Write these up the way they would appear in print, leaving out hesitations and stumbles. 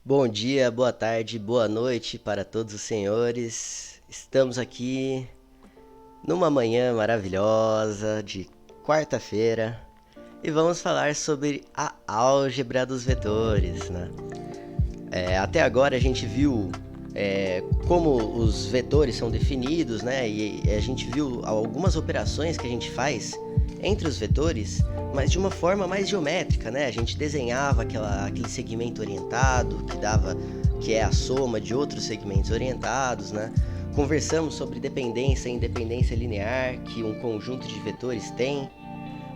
Bom dia, boa tarde, boa noite para todos os senhores. Estamos aqui numa manhã maravilhosa de quarta-feira e vamos falar sobre a álgebra dos vetores, né? Até agora a gente viu como os vetores são definidos, né? E a gente viu algumas operações que a gente faz entre os vetores, mas de uma forma mais geométrica, né? A gente desenhava aquele segmento orientado que é a soma de outros segmentos orientados, né? Conversamos sobre dependência e independência linear que um conjunto de vetores tem.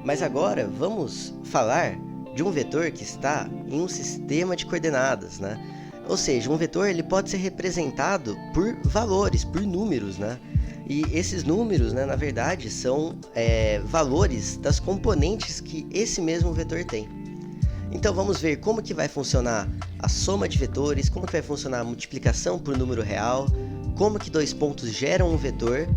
Mas agora vamos falar de um vetor que está em um sistema de coordenadas, né? Ou seja, um vetor ele pode ser representado por valores, por números, né? E esses números, né, na verdade, são valores das componentes que esse mesmo vetor tem. Então vamos ver como que vai funcionar a soma de vetores, como que vai funcionar a multiplicação por número real, como que dois pontos geram um vetor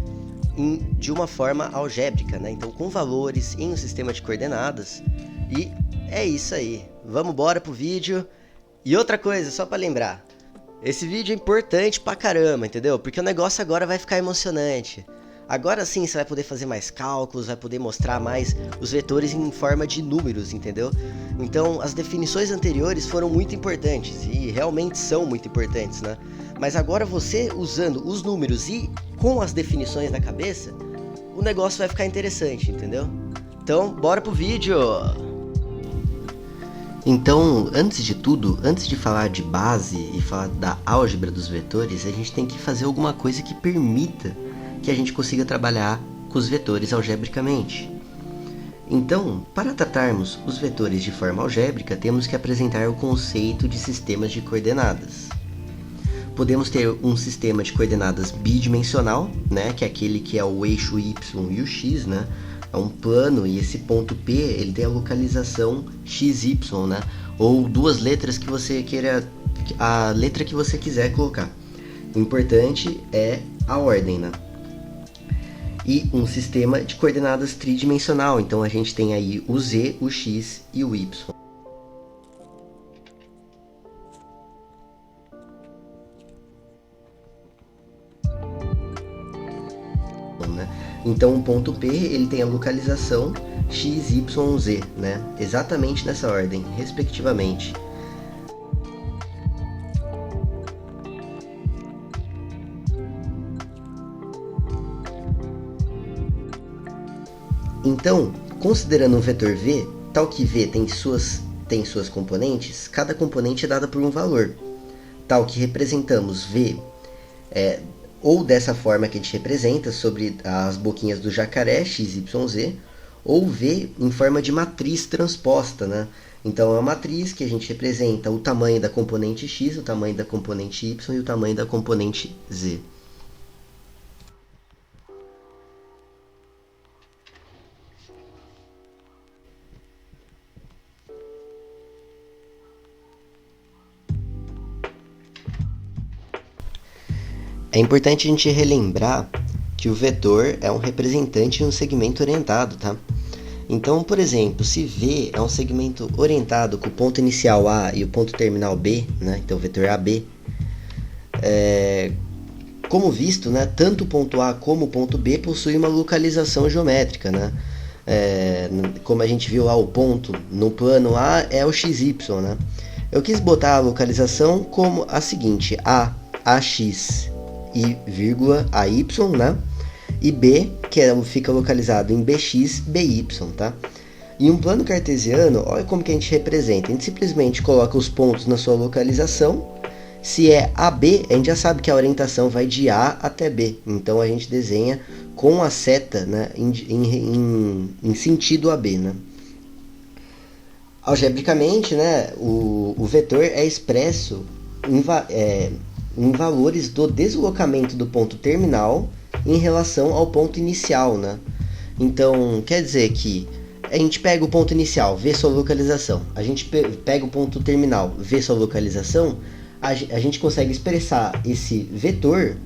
de uma forma algébrica, né? Então com valores em um sistema de coordenadas. E é isso aí. Vamos embora pro vídeo. E outra coisa, só para lembrar, esse vídeo é importante pra caramba, entendeu? Porque o negócio agora vai ficar emocionante. Agora sim você vai poder fazer mais cálculos, vai poder mostrar mais os vetores em forma de números, entendeu? Então as definições anteriores foram muito importantes e realmente são muito importantes, né? Mas agora você usando os números e com as definições na cabeça, o negócio vai ficar interessante, entendeu? Então, bora pro vídeo! Então, antes de tudo, antes de falar de base e falar da álgebra dos vetores, a gente tem que fazer alguma coisa que permita que a gente consiga trabalhar com os vetores algebricamente. Então, para tratarmos os vetores de forma algébrica, temos que apresentar o conceito de sistemas de coordenadas. Podemos ter um sistema de coordenadas bidimensional, né, que é aquele que é o eixo y e o x, né? É um plano e esse ponto P ele tem a localização XY, né? Ou duas letras que você queira, a letra que você quiser colocar. O importante é a ordem, né? E um sistema de coordenadas tridimensional, então a gente tem aí o Z, o X e o Y. Né? Então o ponto P ele tem a localização x, y, z, né? Exatamente nessa ordem, respectivamente. Então, considerando um vetor v, tal que v tem suas componentes, cada componente é dada por um valor, tal que representamos v ou dessa forma que a gente representa sobre as boquinhas do jacaré, x, y, z, ou v em forma de matriz transposta, né? Então é uma matriz que a gente representa o tamanho da componente x, o tamanho da componente y e o tamanho da componente z. É importante a gente relembrar que o vetor é um representante de um segmento orientado, tá? Então, por exemplo, se V é um segmento orientado com o ponto inicial A e o ponto terminal B, né? Então o vetor AB, como visto, né, tanto o ponto A como o ponto B possuem uma localização geométrica, né? Como a gente viu lá, o ponto no plano A é o XY, né? Eu quis botar a localização como a seguinte: A, AX e vírgula AY, né? E B, que fica localizado em BX, BY, tá? Em um plano cartesiano, olha como que a gente representa. A gente simplesmente coloca os pontos na sua localização. Se é AB, a gente já sabe que a orientação vai de A até B. Então a gente desenha com a seta, né, em sentido AB, né? Algebricamente, né, o vetor é expresso em valores do deslocamento do ponto terminal em relação ao ponto inicial, né? Então, quer dizer que a gente pega o ponto inicial, vê sua localização. A gente pega o ponto terminal, vê sua localização. A gente consegue expressar esse vetor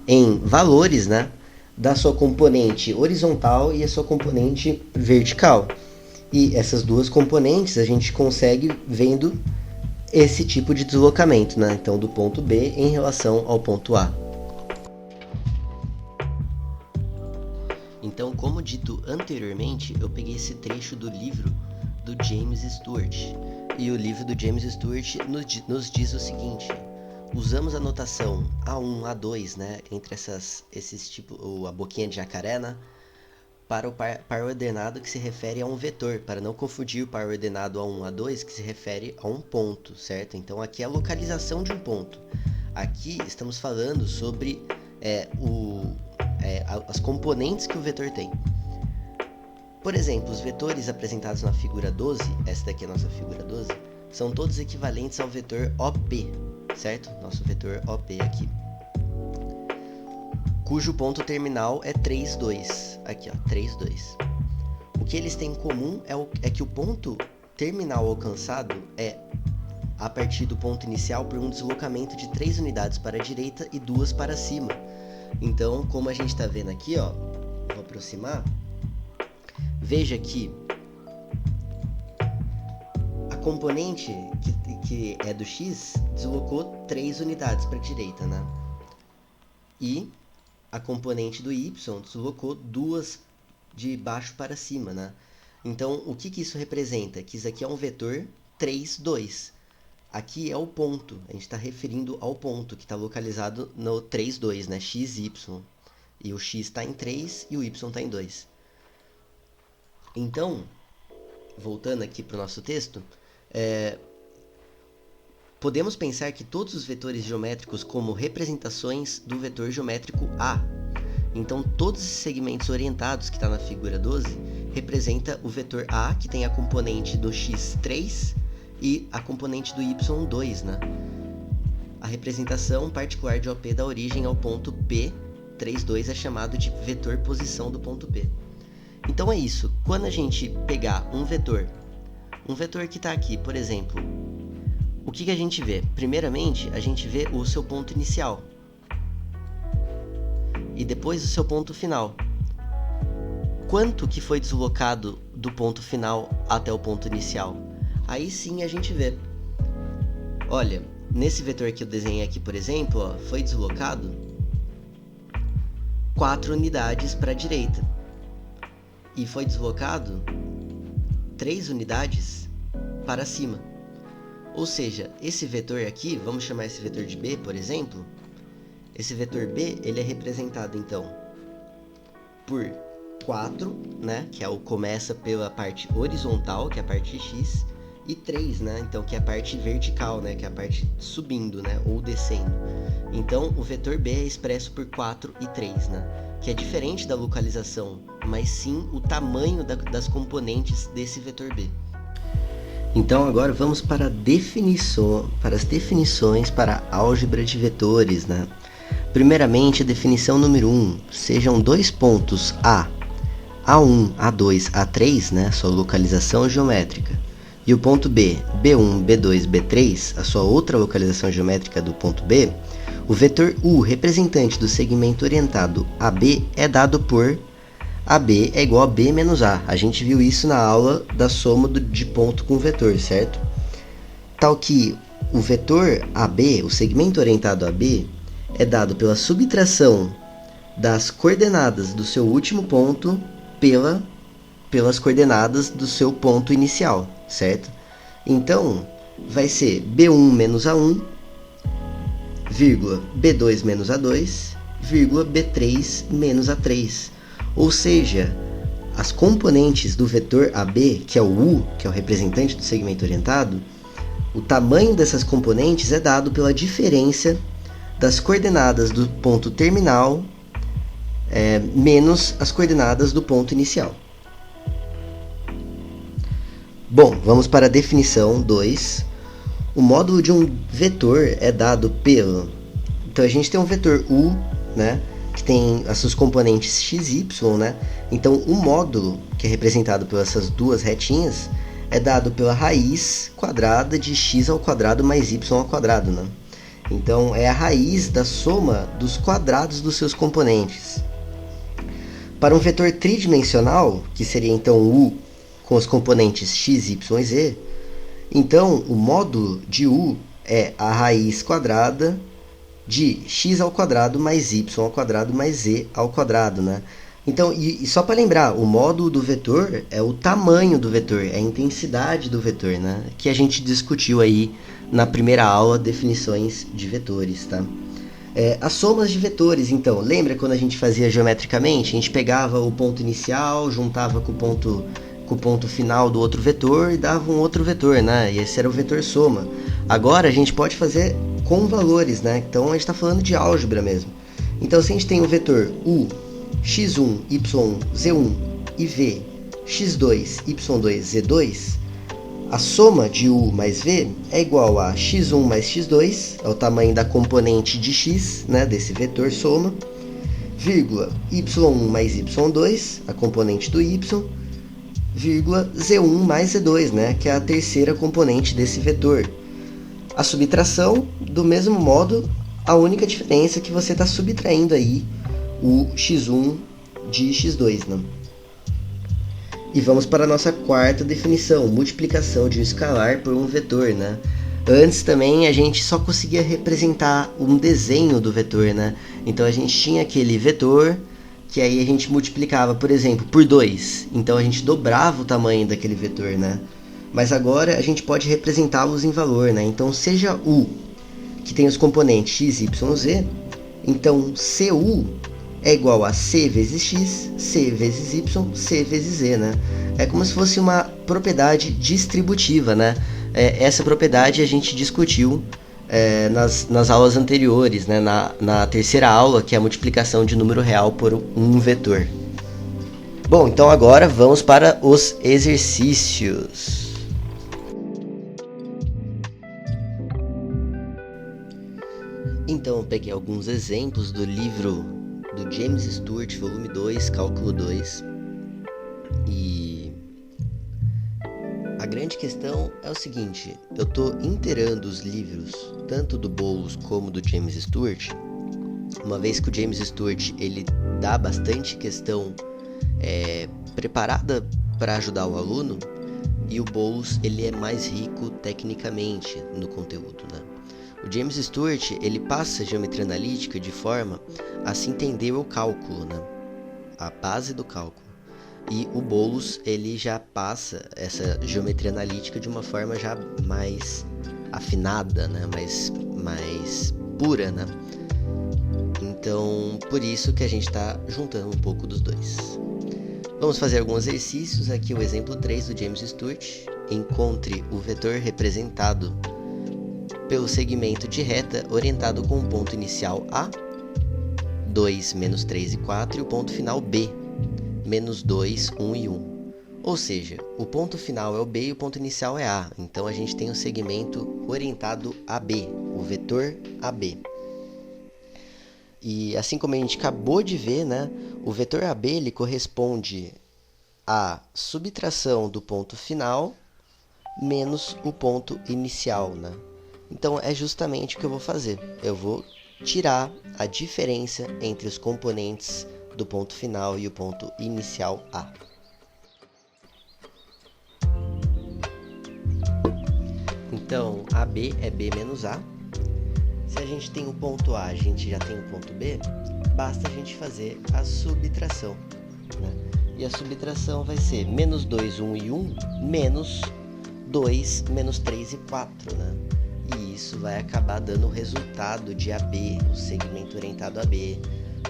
em valores, né, da sua componente horizontal e a sua componente vertical. E essas duas componentes a gente consegue vendo esse tipo de deslocamento, né? Então, do ponto B em relação ao ponto A. Então, como dito anteriormente, eu peguei esse trecho do livro do James Stewart. E o livro do James Stewart nos diz o seguinte: usamos a notação A1, A2, né, entre esses tipos, a boquinha de jacaré, né, para o par ordenado que se refere a um vetor, para não confundir o par ordenado A1, A2, que se refere a um ponto, certo? Então aqui é a localização de um ponto. Aqui estamos falando sobre as componentes que o vetor tem. Por exemplo, os vetores apresentados na figura 12, essa daqui é a nossa figura 12, são todos equivalentes ao vetor OP, certo? Nosso vetor OP aqui, cujo ponto terminal é 3, 2. Aqui, ó, 3, 2. O que eles têm em comum é que o ponto terminal alcançado é a partir do ponto inicial por um deslocamento de 3 unidades para a direita e 2 para cima. Então, como a gente está vendo aqui, ó, vou aproximar, veja que a componente que é do x deslocou 3 unidades para a direita, né? E a componente do y deslocou 2 de baixo para cima, né? Então, o que isso representa? Que isso aqui é um vetor 3, 2. Aqui é o ponto, a gente está referindo ao ponto que está localizado no 3, 2, né? X, y. E o x está em 3 e o y está em 2. Então, voltando aqui para o nosso texto, podemos pensar que todos os vetores geométricos como representações do vetor geométrico A. Então, todos esses segmentos orientados que está na figura 12 representa o vetor A, que tem a componente do x 3 e a componente do y 2, né? A representação particular de OP da origem ao ponto P, 3, 2 é chamado de vetor posição do ponto P. Então é isso. Quando a gente pegar um vetor que está aqui, por exemplo, o que a gente vê? Primeiramente, a gente vê o seu ponto inicial e depois o seu ponto final. Quanto que foi deslocado do ponto final até o ponto inicial? Aí sim a gente vê. Olha, nesse vetor que eu desenhei aqui, por exemplo, ó, foi deslocado 4 unidades para a direita e foi deslocado 3 unidades para cima. Ou seja, esse vetor aqui, vamos chamar esse vetor de B, por exemplo. Esse vetor B, ele é representado então por 4, né, que é começa pela parte horizontal, que é a parte x, e 3, né, então que é a parte vertical, né, que é a parte subindo, né, ou descendo. Então o vetor B é expresso por 4 e 3, né, que é diferente da localização, mas sim o tamanho das componentes desse vetor B. Então agora vamos para as definições para a álgebra de vetores, né? Primeiramente, a definição número 1, sejam dois pontos A, A1, A2, A3, né, sua localização geométrica, e o ponto B, B1, B2, B3, a sua outra localização geométrica do ponto B, o vetor U, representante do segmento orientado AB, é dado por AB é igual a B menos A. A gente viu isso na aula da soma de ponto com vetor, certo? Tal que o vetor AB, o segmento orientado AB, é dado pela subtração das coordenadas do seu último ponto pelas coordenadas do seu ponto inicial, certo? Então, vai ser B1 menos A1, vírgula, B2 menos A2, vírgula, B3 menos A3. Ou seja, as componentes do vetor AB, que é o U, que é o representante do segmento orientado, o tamanho dessas componentes é dado pela diferença das coordenadas do ponto terminal menos as coordenadas do ponto inicial. Bom, vamos para a definição 2. O módulo de um vetor é dado pelo... Então a gente tem um vetor U, né, que tem as suas componentes x e y, né? Então o módulo, que é representado por essas duas retinhas, é dado pela raiz quadrada de x ao quadrado mais y ao quadrado, né? Então é a raiz da soma dos quadrados dos seus componentes. Para um vetor tridimensional, que seria então U com os componentes x, y e z, Então, o módulo de u é a raiz quadrada de x ao quadrado mais y ao quadrado mais z ao quadrado, né? Então, e só para lembrar, o módulo do vetor é o tamanho do vetor, é a intensidade do vetor, né? Que a gente discutiu aí na primeira aula, definições de vetores, tá? As somas de vetores, então, lembra quando a gente fazia geometricamente? A gente pegava o ponto inicial, juntava com o ponto final do outro vetor e dava um outro vetor, né? E esse era o vetor soma. Agora a gente pode fazer com valores, né? Então a gente está falando de álgebra mesmo. Então se a gente tem o vetor u, x1, y1, z1 e v, x2, y2, z2, a soma de u mais v é igual a x1 mais x2, é o tamanho da componente de x, né, desse vetor soma, vírgula, y1 mais y2, a componente do y, vírgula, z1 mais z2, né, que é a terceira componente desse vetor. A subtração, do mesmo modo, a única diferença é que você está subtraindo aí o x1 de x2, né? E vamos para a nossa quarta definição, multiplicação de um escalar por um vetor, né? Antes também a gente só conseguia representar um desenho do vetor, né? Então a gente tinha aquele vetor que aí a gente multiplicava, por exemplo, por 2. Então a gente dobrava o tamanho daquele vetor, né? Mas agora a gente pode representá-los em valor, né? Então seja u, que tem os componentes x, y, z, então cu é igual a c vezes x, c vezes y, c vezes z, né? É como se fosse uma propriedade distributiva, né? Essa propriedade a gente discutiu nas aulas anteriores, né? Na terceira aula, que é a multiplicação de número real por um vetor. Bom, então agora vamos para os exercícios. Então, eu peguei alguns exemplos do livro do James Stewart, volume 2, cálculo 2. E a grande questão é o seguinte, eu estou inteirando os livros, tanto do Bowles como do James Stewart, uma vez que o James Stewart ele dá bastante questão preparada para ajudar o aluno, e o Bowles ele é mais rico tecnicamente no conteúdo, né? O James Stewart ele passa a geometria analítica de forma a se entender o cálculo, né? A base do cálculo. E o Bowles ele já passa essa geometria analítica de uma forma já mais afinada, né? mais pura, né? Então, por isso que a gente está juntando um pouco dos dois. Vamos fazer alguns exercícios. Aqui o exemplo 3 do James Stewart. Encontre o vetor representado pelo segmento de reta orientado com o ponto inicial A, 2, menos 3 e 4, e o ponto final B, menos 2, 1 e 1. Ou seja, o ponto final é o B e o ponto inicial é A. Então a gente tem o segmento orientado a B, o vetor AB. E assim como a gente acabou de ver, né, o vetor AB ele corresponde à subtração do ponto final menos o ponto inicial, né? Então é justamente o que eu vou fazer. Eu vou tirar a diferença entre os componentes do ponto final e o ponto inicial A. Então, AB é B menos A. Se a gente tem o ponto A, a gente já tem o ponto B, basta a gente fazer a subtração, né? E a subtração vai ser menos 2, 1 e 1, menos 2, menos 3 e 4, né? E isso vai acabar dando o resultado de AB, o segmento orientado a B,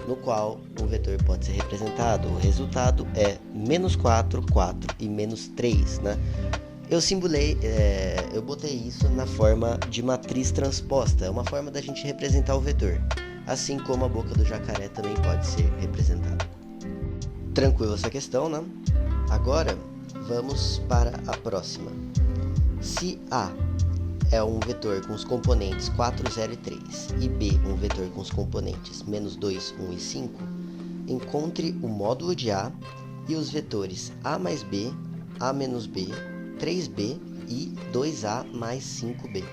no qual um vetor pode ser representado. O resultado é menos 4, 4 e menos 3, né? Eu botei isso na forma de matriz transposta, é uma forma da gente representar o vetor, assim como a boca do jacaré também pode ser representada. Tranquilo essa questão, né? Agora, vamos para a próxima. Se A é um vetor com os componentes 4, 0 e 3, e B um vetor com os componentes menos 2, 1 e 5, encontre o módulo de A e os vetores A mais B, A menos B, 3B e 2A mais 5B.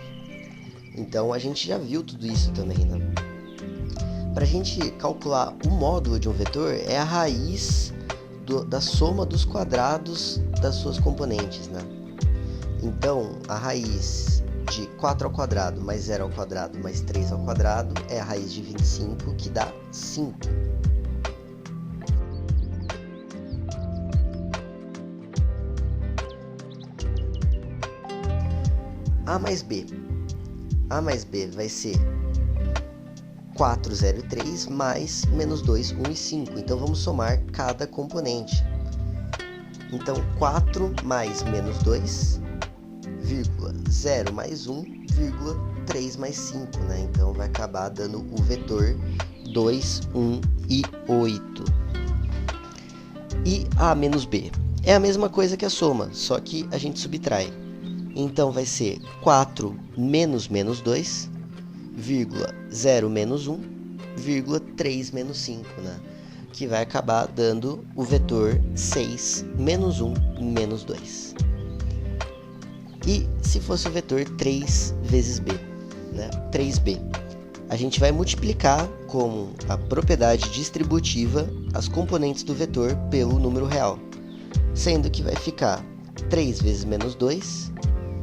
Então a gente já viu tudo isso também, né? Para a gente calcular o módulo de um vetor é a raiz da soma dos quadrados das suas componentes, né? Então, a raiz de 4 ao quadrado mais 0 ao quadrado mais 3 ao quadrado é a raiz de 25, que dá 5. A mais B. A mais B vai ser 4, 0 e 3 mais menos 2, 1 e 5. Então, vamos somar cada componente. Então, 4 mais menos 2, vírgula, 0 mais 1, vírgula, 3 mais 5, né? Então, vai acabar dando o vetor 2, 1 e 8. E A menos B. É a mesma coisa que a soma, só que a gente subtrai. Então, vai ser 4 menos menos 2, vírgula, 0 menos 1, vírgula, 3 menos 5, né? Que vai acabar dando o vetor 6 menos 1 menos 2. E se fosse o vetor 3 vezes b, né? 3b, a gente vai multiplicar como a propriedade distributiva as componentes do vetor pelo número real, sendo que vai ficar 3 vezes menos 2,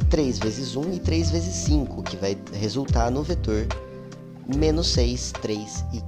3 vezes 1 e 3 vezes 5, que vai resultar no vetor menos 6, 3 e